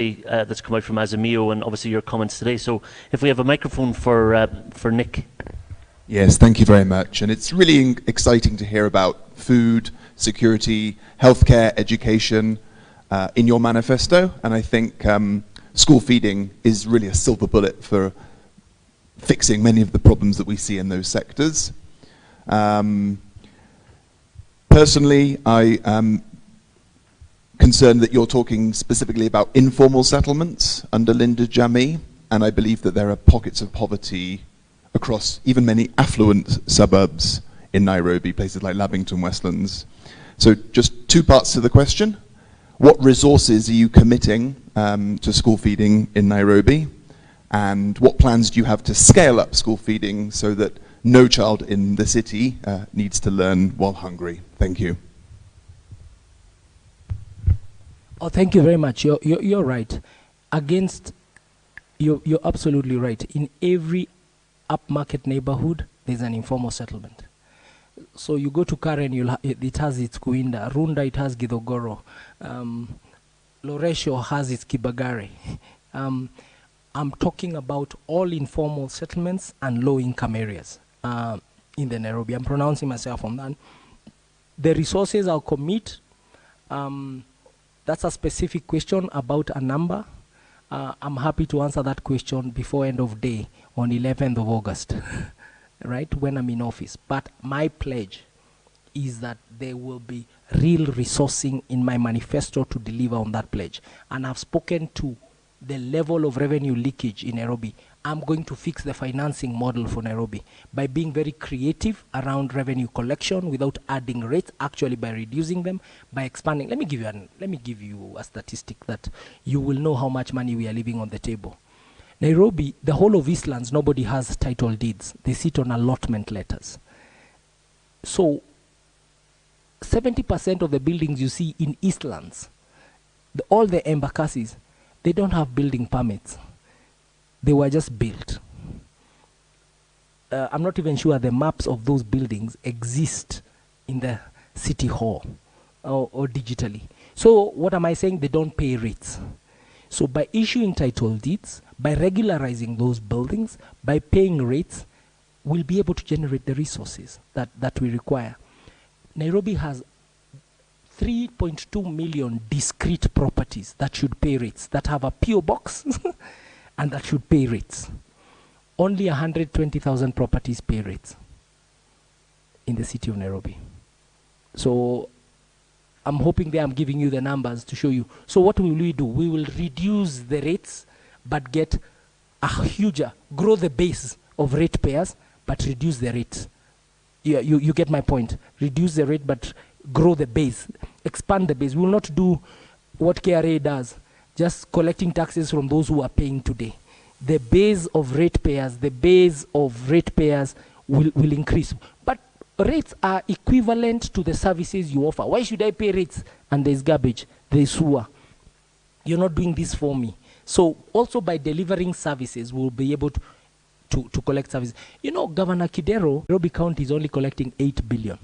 that's come out from Azamio and obviously your comments today. So if we have a microphone for Nick. Yes, thank you very much. And it's really exciting to hear about food, security, healthcare, education in your manifesto. And I think school feeding is really a silver bullet for fixing many of the problems that we see in those sectors. Personally, I am concerned that you're talking specifically about informal settlements under Linda Jamie, and I believe that there are pockets of poverty across even many affluent suburbs in Nairobi, places like Lavington Westlands. So just two parts to the question. What resources are you committing to school feeding in Nairobi? And what plans do you have to scale up school feeding so that no child in the city needs to learn while hungry? Thank you. Oh, thank you very much. You're right. You're absolutely right. In every upmarket neighborhood, there's an informal settlement. So you go to Karen, it has its Kuinda. Runda, it has Githogoro. Loresho has its Kibagare. I'm talking about all informal settlements and low-income areas in the Nairobi. I'm pronouncing myself on that. The resources I'll commit, that's a specific question about a number. I'm happy to answer that question before end of day on 11th of August, right, when I'm in office. But my pledge is that there will be real resourcing in my manifesto to deliver on that pledge. And I've spoken to the level of revenue leakage in Nairobi. I'm going to fix the financing model for Nairobi by being very creative around revenue collection without adding rates, actually by reducing them, by expanding. Let me give you a statistic that you will know how much money we are leaving on the table. Nairobi, the whole of Eastlands, nobody has title deeds. They sit on allotment letters. So 70% of the buildings you see in Eastlands, all the embakassis, they don't have building permits. They were just built. I'm not even sure the maps of those buildings exist in the city hall or digitally. So what am I saying? They don't pay rates. So by issuing title deeds, by regularizing those buildings, by paying rates, we'll be able to generate the resources that we require. Nairobi has 3.2 million discrete properties that should pay rates, that have a PO box and that should pay rates. Only 120,000 properties pay rates in the city of Nairobi. So I'm hoping that I'm giving you the numbers to show you. So what will we do? We will reduce the rates, but get grow the base of rate payers, but reduce the rates. Yeah, you get my point. Reduce the rate, but grow the base, expand the base. We will not do what KRA does, just collecting taxes from those who are paying today. The base of rate payers will increase. But rates are equivalent to the services you offer. Why should I pay rates and there's garbage, there's sewer? You're not doing this for me. So also by delivering services, we'll be able to collect services. You know, Governor Kidero, Nairobi County is only collecting 8 billion,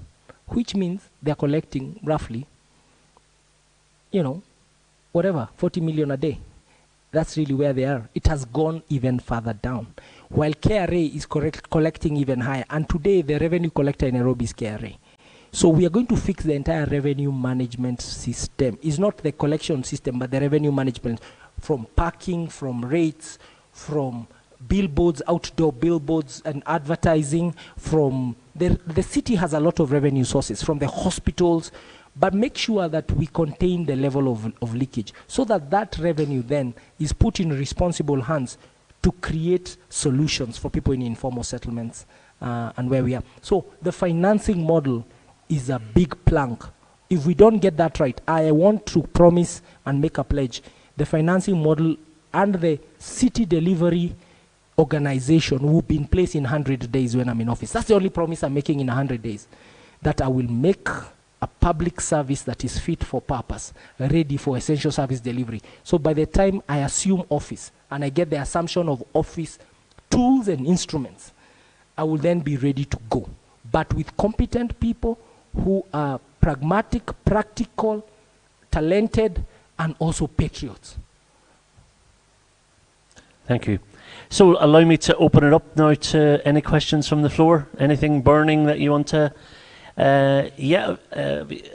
which means they're collecting roughly, 40 million a day. That's really where they are. It has gone even further down. While KRA is collecting even higher. And today, the revenue collector in Nairobi is KRA. So we are going to fix the entire revenue management system. It's not the collection system, but the revenue management, from parking, from rates, from billboards, outdoor billboards and advertising. From the city has a lot of revenue sources, from the hospitals, but make sure that we contain the level of leakage so that revenue then is put in responsible hands to create solutions for people in informal settlements and where we are. So the financing model is a big plank. If we don't get that right, I want to promise and make a pledge. The financing model and the city delivery organization will be in place in 100 days when I'm in office. That's the only promise I'm making in 100 days, that I will make a public service that is fit for purpose, ready for essential service delivery. So by the time I assume office and I get the assumption of office tools and instruments, I will then be ready to go. But with competent people who are pragmatic, practical, talented, and also patriots. Thank you. So allow me to open it up now to any questions from the floor. Anything burning that you want to...